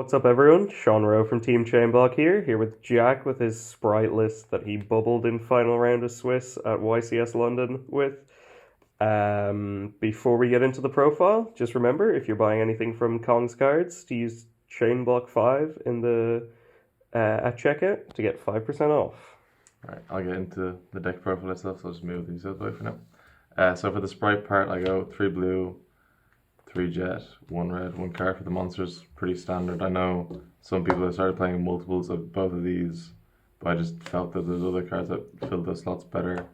What's up, everyone? Sean Rowe from Team Chainblock here with Jack with his Spright list that he bubbled in final round of Swiss at YCS London with. Before we get into the profile, just remember if you're buying anything from Kong's Cards to use Chainblock5 in the at checkout to get 5% off. Alright, I'll get into the deck profile itself, so I'll just move these out of the way for now. So for the Spright part, I go 3 blue, 3 jet, 1 red, 1 card for the monsters. Pretty standard. I know some people have started playing multiples of both of these, but I just felt that there's other cards that fill those slots better.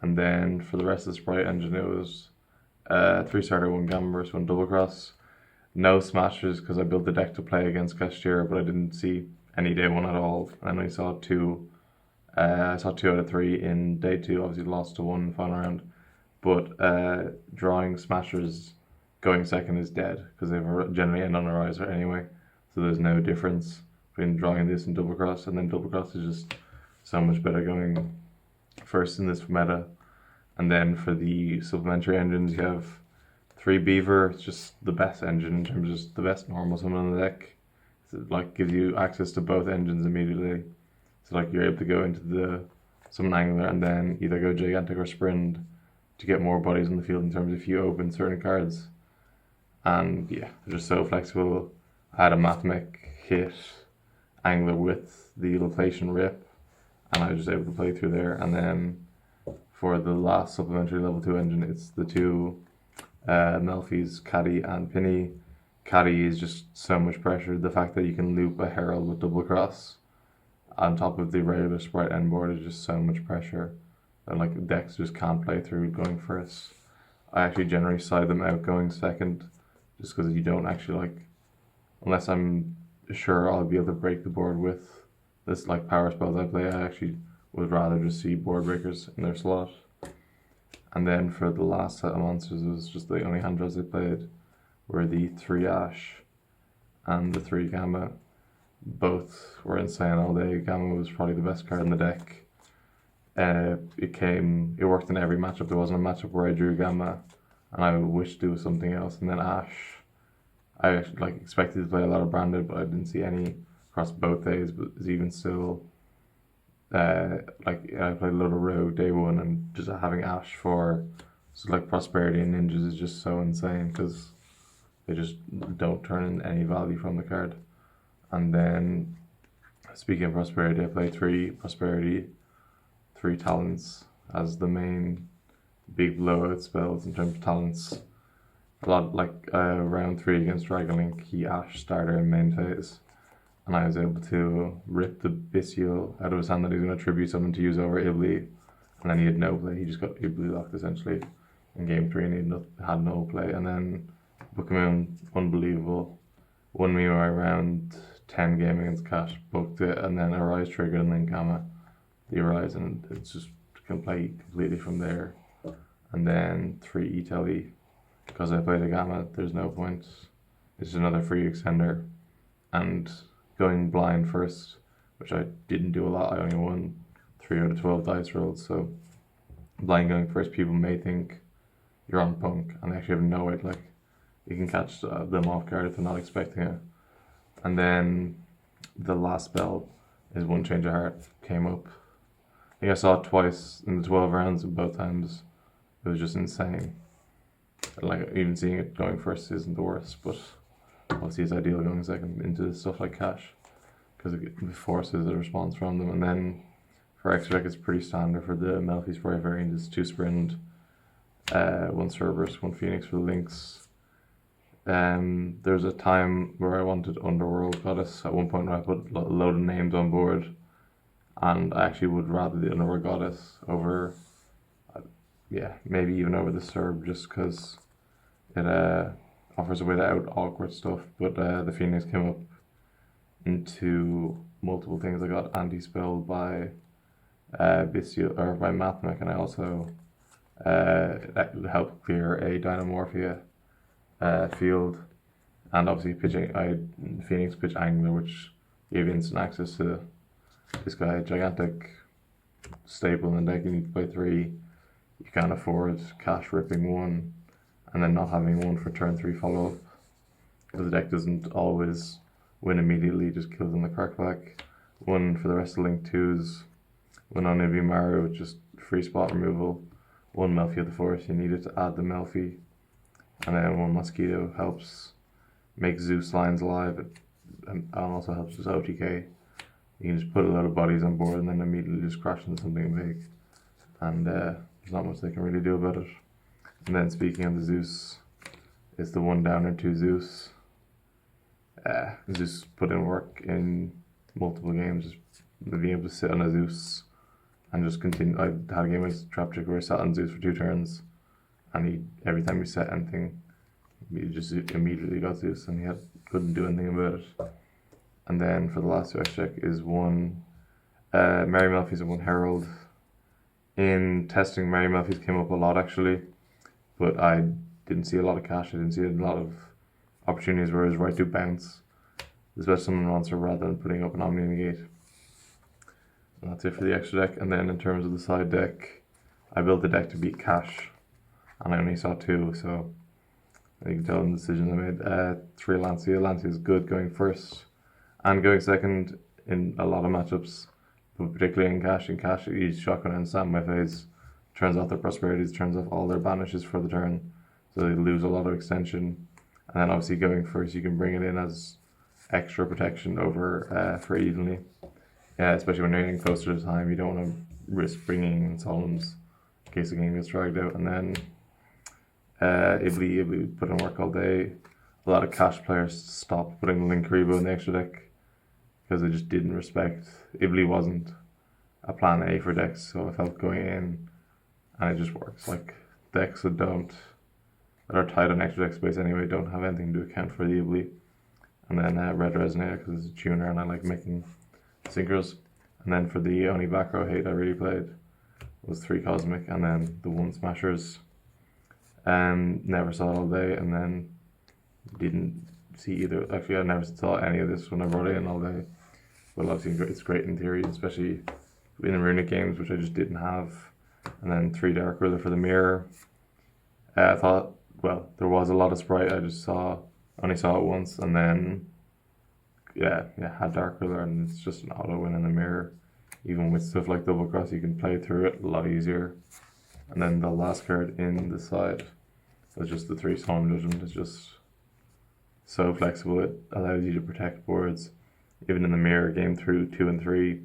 And then for the rest of the Spright engine, it was 3 starter, 1 gamma versus 1 double cross. No smashers because I built the deck to play against Cashier, but I didn't see any day 1 at all. I only saw 2. I saw 2 out of 3 in day 2. Obviously lost to 1 in the final round, but drawing smashers going second is dead because they generally end on a riser anyway. So there's no difference between drawing this and double cross, and then double cross is just so much better going first in this meta. And then for the supplementary engines, you have 3 beaver. It's just the best engine in terms of just the best normal summon on the deck. So it like gives you access to both engines immediately. So like you're able to go into the summon angler and then either go gigantic or sprint to get more bodies on the field in terms of if you open certain cards. And yeah, they're just so flexible. I had a Mathmech hit angler with the location rip, and I was just able to play through there. And then for the last supplementary level 2 engine, it's the 2 Melffys, Caddy and Penny. Caddy is just so much pressure. The fact that you can loop a Herald with double cross on top of the regular Spright end board is just so much pressure. And like decks just can't play through going first. I actually generally side them out going second, just because you don't actually like, unless I'm sure I'll be able to break the board with this like power spells I play, I actually would rather just see board breakers in their slot. And then for the last set of monsters, it was just the only hand draws I played were the 3 Ash and the 3 Gamma. Both were insane all day. Gamma was probably the best card in the deck. It worked in every matchup. There wasn't a matchup where I drew Gamma and I wish to do something else. And then Ash, I actually like expected to play a lot of branded, but I didn't see any across both days. But it's even still, like I played a lot of Rogue day 1, and just having Ash for like Prosperity and Ninjas is just so insane because they just don't turn in any value from the card. And then speaking of Prosperity, I play 3 Prosperity, 3 Talents as the main big blowout spells in terms of talents. A lot like round 3 against Dragonlink, he Ash starter in main phase, and I was able to rip the Bystial out of his hand that he was going to tribute someone to use over Ibli, and then he had no play. He just got Ibli locked essentially in game 3, and he had no play. And then Bookmoon, unbelievable, won me my round 10 game against Cash, booked it, and then Arise triggered, and then Gamma the Arise, and it's just can play completely from there. And then 3 Italy, because I played a Gamma, there's no point. It's another free extender. And going blind first, which I didn't do a lot, I only won 3 out of 12 dice rolls. So blind going first, people may think you're on punk, and they actually have no idea. Like you can catch them off guard if they're not expecting it. And then the last spell is 1 Change of Heart came up. I think I saw it twice in the 12 rounds, and both times it was just insane. Like even seeing it going first isn't the worst, but obviously it's ideal going second into stuff like Cash because it forces a response from them. And then for extra deck, it's pretty standard for the Melffy Spright variant. It's 2 Sprint, 1 Cerberus, 1 Phoenix for the Lynx. There's a time where I wanted Underworld Goddess at one point where I put a load of names on board, and I actually would rather the Underworld Goddess over, maybe even over the Serb, just because it offers a way to out awkward stuff. But the Phoenix came up into multiple things. I got anti-spelled by Bystial, or by Mathmech, and I also that helped clear a Dynamorphia field, and obviously I had Phoenix pitch Angler, which gave instant access to this guy, gigantic staple in the deck. You need to play 3. You can't afford Cash ripping 1 and then not having 1 for turn 3 follow up, because the deck doesn't always win immediately, just kills in the crackback. One for the rest of Link 2s. One on Ibi Mario with just free spot removal. One Melffy of the Force, you needed to add the Melffy. And then one Mosquito helps make Zeus lines alive, and also helps with OTK. You can just put a load of bodies on board and then immediately just crash into something big. And there's not much they can really do about it. And then speaking of the Zeus, it's the 1 downer 2 Zeus. Zeus put in work in multiple games, just being able to sit on a Zeus and just continue. I had a game with Trapchick where I sat on Zeus for 2 turns, and every time he set anything, he just immediately got Zeus, and he couldn't do anything about it. And then for the last 2 check is one Mary Melffy's and one Herald. In testing, Mary Melffy's came up a lot actually, but I didn't see a lot of cash. I didn't see a lot of opportunities where it was right to bounce, especially someone monster rather than putting up an Omni Negate. And that's it for the extra deck. And then in terms of the side deck, I built the deck to beat cash, and I only saw 2, so you can tell the decisions I made. 3 Lancia. Lancia is good going first and going second in a lot of matchups, but particularly in cash. In cash, you use Shotgun and Stand My Phase, turns off their prosperities, turns off all their banishes for the turn, so they lose a lot of extension. And then obviously going first, you can bring it in as extra protection over for evenly. Yeah, especially when you're getting closer to time, you don't want to risk bringing in Solemns in case the game gets dragged out. And then Ibli put in work all day. A lot of cash players stopped putting Link Rebo in the extra deck because they just didn't respect. Ibli wasn't a plan A for decks, so I felt going in, and it just works. Like decks that are tight on extra deck space anyway don't have anything to account for the Ibli. And then Red Resonator because it's a tuner and I like making synchros. And then for the only back row hate I really played was 3 Cosmic and then the 1 Smashers. Never saw it all day, and then didn't see either. Actually, I never saw any of this when I brought it in all day. But obviously it's great in theory, especially in the Runic games, which I just didn't have. And then 3 Dark Ruler for the mirror. I thought, well, there was a lot of Spright. I just only saw it once, and then had Dark Ruler, and it's just an auto win in the mirror. Even with stuff like Double Cross, you can play through it a lot easier. And then the last card in the side was just the 3 Solemn Judgment. It's just so flexible. It allows you to protect boards. Even in the mirror game through 2 and 3,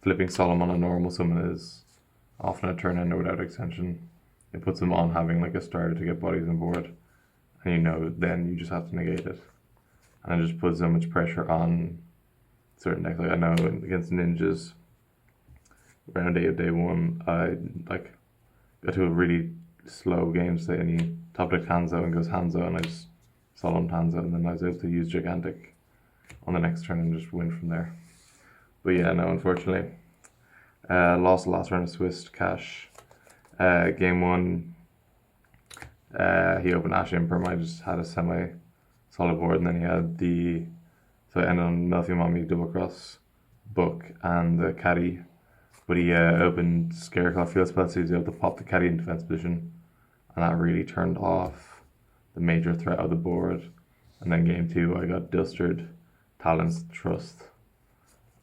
flipping Solemn on a normal summon is often a turn ender without extension. It puts them on having like a starter to get bodies on board, and then you just have to negate it. And it just puts so much pressure on certain decks. Like I know against ninjas, round 8 of day 1, I got to a really slow game state, and he top decked Hanzo and goes Hanzo, and I just Solemn Hanzo, and then I was able to use Gigantic on the next turn and just win from there. But yeah, no, unfortunately, lost the last round of Swiss cash. Game 1, he opened Ash Imperm. I just had a semi-solid board, and then he had so I ended on Melffy Mommy, Double Cross, Book, and the Caddy. But he opened Scareclaw Field Spell, so he was able to pop the Caddy in defense position, and that really turned off the major threat of the board. And then game 2, I got Dustered, Talons, Trust,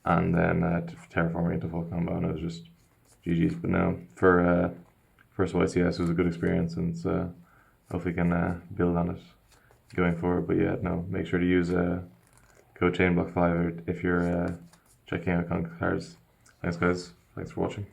and then Terraforming into full combo, and it was just GG's. But no, for first YCS, it was a good experience, and hopefully can build on it going forward. But yeah, no, make sure to use code ChainBlock5 if you're checking out Conquer cards. Thanks guys, thanks for watching.